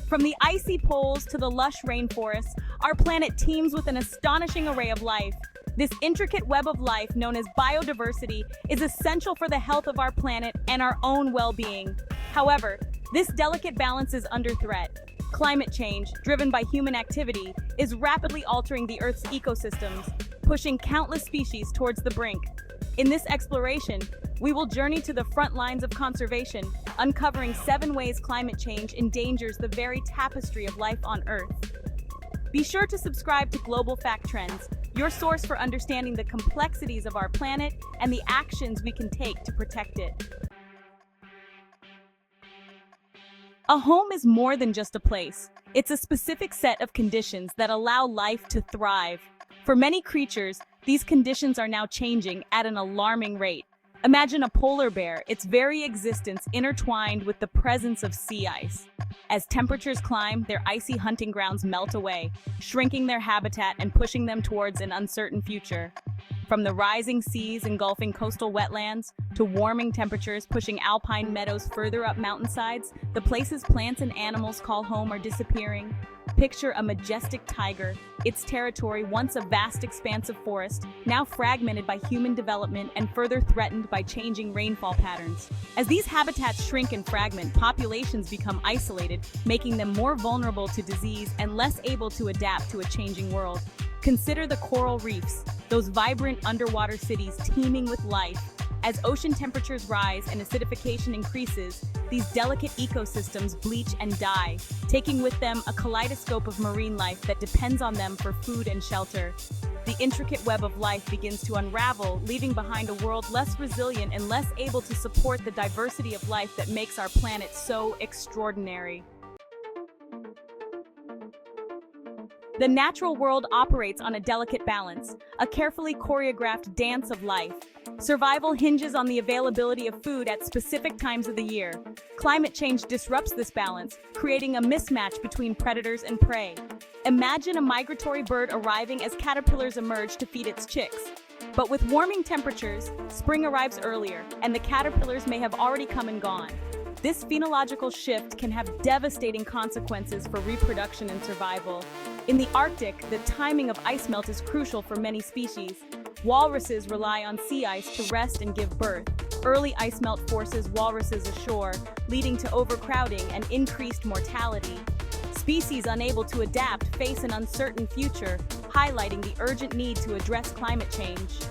From the icy poles to the lush rainforests, our planet teems with an astonishing array of life. This intricate web of life, known as biodiversity, is essential for the health of our planet and our own well-being. However, this delicate balance is under threat. Climate change, driven by human activity, is rapidly altering the Earth's ecosystems, pushing countless species towards the brink. In this exploration, we will journey to the front lines of conservation, uncovering 7 ways climate change endangers the very tapestry of life on Earth. Be sure to subscribe to Global Fact Trends, your source for understanding the complexities of our planet and the actions we can take to protect it. A home is more than just a place. It's a specific set of conditions that allow life to thrive. For many creatures, these conditions are now changing at an alarming rate. Imagine a polar bear, its very existence intertwined with the presence of sea ice. As temperatures climb, their icy hunting grounds melt away, shrinking their habitat and pushing them towards an uncertain future. From the rising seas engulfing coastal wetlands to warming temperatures pushing alpine meadows further up mountainsides, the places plants and animals call home are disappearing. Picture a majestic tiger, its territory once a vast expanse of forest, now fragmented by human development and further threatened by changing rainfall patterns. As these habitats shrink and fragment, populations become isolated, making them more vulnerable to disease and less able to adapt to a changing world. Consider the coral reefs, those vibrant underwater cities teeming with life. As ocean temperatures rise and acidification increases, these delicate ecosystems bleach and die, taking with them a kaleidoscope of marine life that depends on them for food and shelter. The intricate web of life begins to unravel, leaving behind a world less resilient and less able to support the diversity of life that makes our planet so extraordinary. The natural world operates on a delicate balance, a carefully choreographed dance of life. Survival hinges on the availability of food at specific times of the year. Climate change disrupts this balance, creating a mismatch between predators and prey. Imagine a migratory bird arriving as caterpillars emerge to feed its chicks. But with warming temperatures, spring arrives earlier, and the caterpillars may have already come and gone. This phenological shift can have devastating consequences for reproduction and survival. In the Arctic, the timing of ice melt is crucial for many species. Walruses rely on sea ice to rest and give birth. Early ice melt forces walruses ashore, leading to overcrowding and increased mortality. Species unable to adapt face an uncertain future, highlighting the urgent need to address climate change.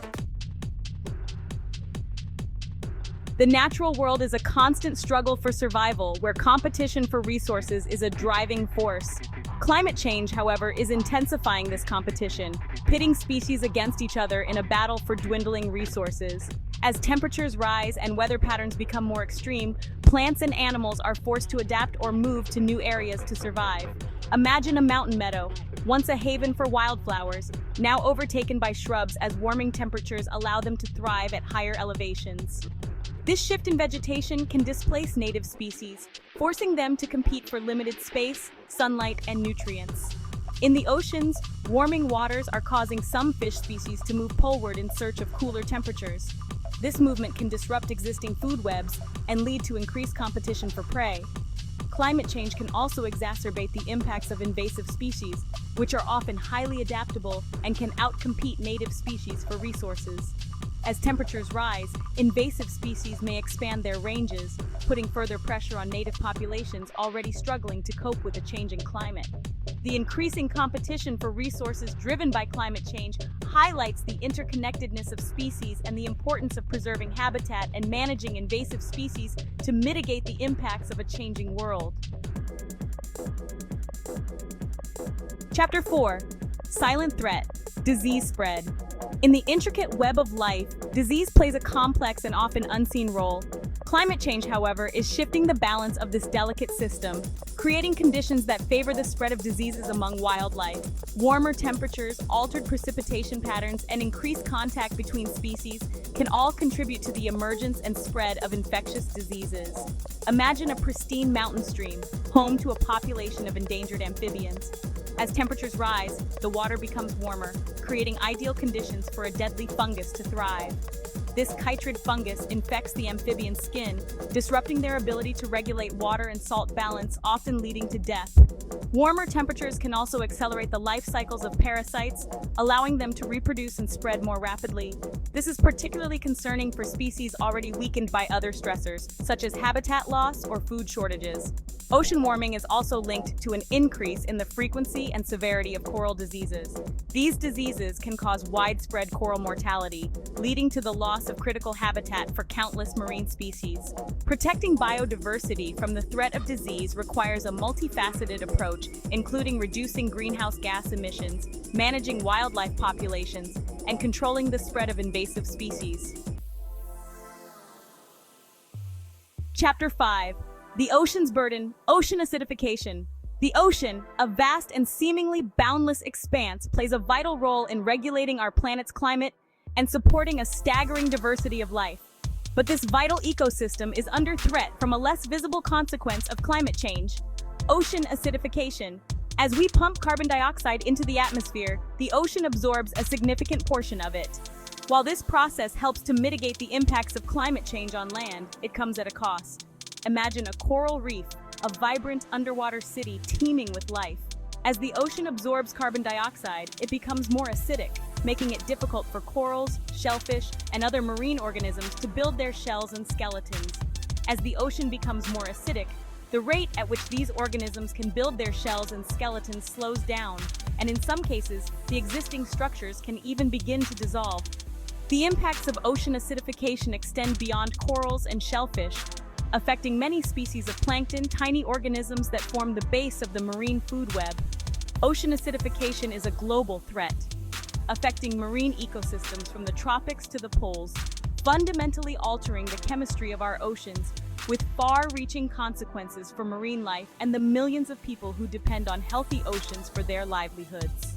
The natural world is a constant struggle for survival, where competition for resources is a driving force. Climate change, however, is intensifying this competition, pitting species against each other in a battle for dwindling resources. As temperatures rise and weather patterns become more extreme, plants and animals are forced to adapt or move to new areas to survive. Imagine a mountain meadow, once a haven for wildflowers, now overtaken by shrubs as warming temperatures allow them to thrive at higher elevations. This shift in vegetation can displace native species, forcing them to compete for limited space, sunlight, and nutrients. In the oceans, warming waters are causing some fish species to move poleward in search of cooler temperatures. This movement can disrupt existing food webs and lead to increased competition for prey. Climate change can also exacerbate the impacts of invasive species, which are often highly adaptable and can outcompete native species for resources. As temperatures rise, invasive species may expand their ranges, putting further pressure on native populations already struggling to cope with a changing climate. The increasing competition for resources driven by climate change highlights the interconnectedness of species and the importance of preserving habitat and managing invasive species to mitigate the impacts of a changing world. Chapter 4. Silent Threat: Disease Spread. In the intricate web of life, disease plays a complex and often unseen role. Climate change, however, is shifting the balance of this delicate system, creating conditions that favor the spread of diseases among wildlife. Warmer temperatures, altered precipitation patterns, and increased contact between species can all contribute to the emergence and spread of infectious diseases. Imagine a pristine mountain stream, home to a population of endangered amphibians. As temperatures rise, the water becomes warmer, creating ideal conditions for a deadly fungus to thrive. This chytrid fungus infects the amphibian skin, disrupting their ability to regulate water and salt balance, often leading to death. Warmer temperatures can also accelerate the life cycles of parasites, allowing them to reproduce and spread more rapidly. This is particularly concerning for species already weakened by other stressors, such as habitat loss or food shortages. Ocean warming is also linked to an increase in the frequency and severity of coral diseases. These diseases can cause widespread coral mortality, leading to the loss of critical habitat for countless marine species. Protecting biodiversity from the threat of disease requires a multifaceted approach, including reducing greenhouse gas emissions, managing wildlife populations, and controlling the spread of invasive species. Chapter 5. The Ocean's Burden, Ocean Acidification. The ocean, a vast and seemingly boundless expanse, plays a vital role in regulating our planet's climate and supporting a staggering diversity of life. But this vital ecosystem is under threat from a less visible consequence of climate change: ocean acidification. As we pump carbon dioxide into the atmosphere, the ocean absorbs a significant portion of it. While this process helps to mitigate the impacts of climate change on land, it comes at a cost. Imagine a coral reef, a vibrant underwater city teeming with life. As the ocean absorbs carbon dioxide, it becomes more acidic, making it difficult for corals, shellfish, and other marine organisms to build their shells and skeletons. As the ocean becomes more acidic, the rate at which these organisms can build their shells and skeletons slows down, and in some cases, the existing structures can even begin to dissolve. The impacts of ocean acidification extend beyond corals and shellfish, affecting many species of plankton, tiny organisms that form the base of the marine food web. Ocean acidification is a global threat, affecting marine ecosystems from the tropics to the poles, fundamentally altering the chemistry of our oceans, with far-reaching consequences for marine life and the millions of people who depend on healthy oceans for their livelihoods.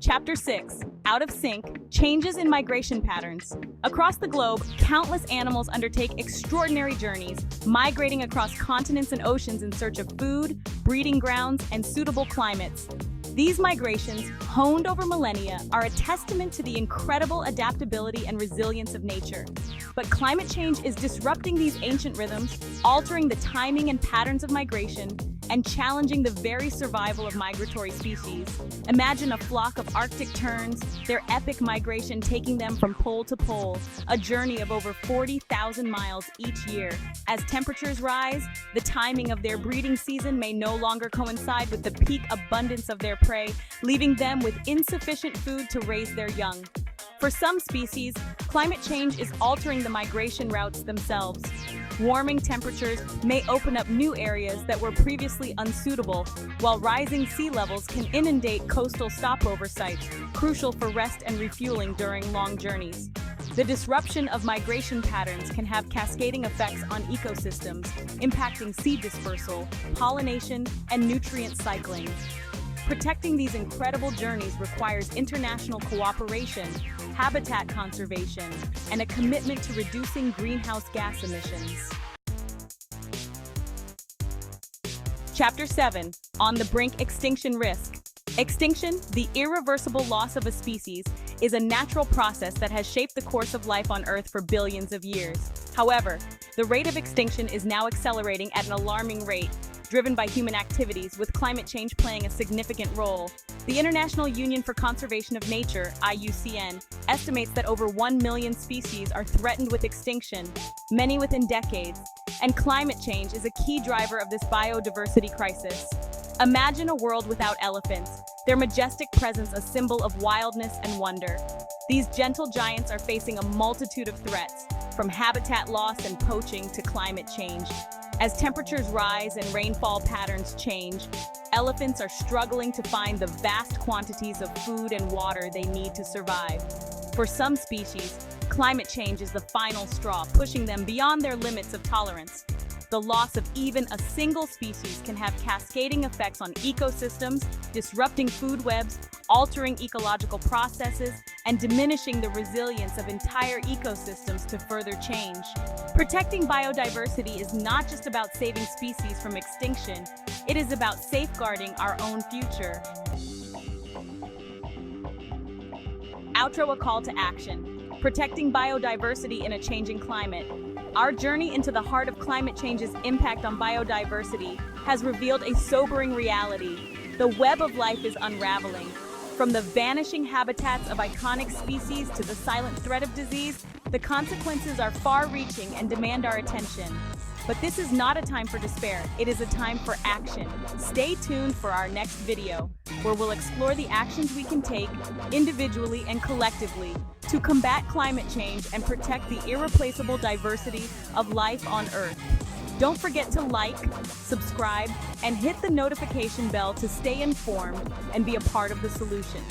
Chapter 6. Out of Sync, Changes in Migration Patterns. Across the globe, countless animals undertake extraordinary journeys, migrating across continents and oceans in search of food, breeding grounds, and suitable climates. These migrations, honed over millennia, are a testament to the incredible adaptability and resilience of nature. But climate change is disrupting these ancient rhythms, altering the timing and patterns of migration, and challenging the very survival of migratory species. Imagine a flock of Arctic terns, their epic migration taking them from pole to pole, a journey of over 40,000 miles each year. As temperatures rise, the timing of their breeding season may no longer coincide with the peak abundance of their prey, leaving them with insufficient food to raise their young. For some species, climate change is altering the migration routes themselves. Warming temperatures may open up new areas that were previously unsuitable, while rising sea levels can inundate coastal stopover sites, crucial for rest and refueling during long journeys. The disruption of migration patterns can have cascading effects on ecosystems, impacting seed dispersal, pollination, and nutrient cycling. Protecting these incredible journeys requires international cooperation, habitat conservation, and a commitment to reducing greenhouse gas emissions. Chapter 7. On the Brink, Extinction Risk. Extinction, the irreversible loss of a species, is a natural process that has shaped the course of life on Earth for billions of years. However, the rate of extinction is now accelerating at an alarming rate, driven by human activities, with climate change playing a significant role. The International Union for Conservation of Nature, IUCN, estimates that over 1 million species are threatened with extinction, many within decades, and climate change is a key driver of this biodiversity crisis. Imagine a world without elephants, their majestic presence a symbol of wildness and wonder. These gentle giants are facing a multitude of threats, from habitat loss and poaching to climate change. As temperatures rise and rainfall patterns change, elephants are struggling to find the vast quantities of food and water they need to survive. For some species, climate change is the final straw, pushing them beyond their limits of tolerance. The loss of even a single species can have cascading effects on ecosystems, disrupting food webs, altering ecological processes, and diminishing the resilience of entire ecosystems to further change. Protecting biodiversity is not just about saving species from extinction, it is about safeguarding our own future. Outro, a call to action. Protecting biodiversity in a changing climate. Our journey into the heart of climate change's impact on biodiversity has revealed a sobering reality. The web of life is unraveling. From the vanishing habitats of iconic species to the silent threat of disease, the consequences are far-reaching and demand our attention. But this is not a time for despair, it is a time for action. Stay tuned for our next video, where we'll explore the actions we can take, individually and collectively, to combat climate change and protect the irreplaceable diversity of life on Earth. Don't forget to like, subscribe, and hit the notification bell to stay informed and be a part of the solution.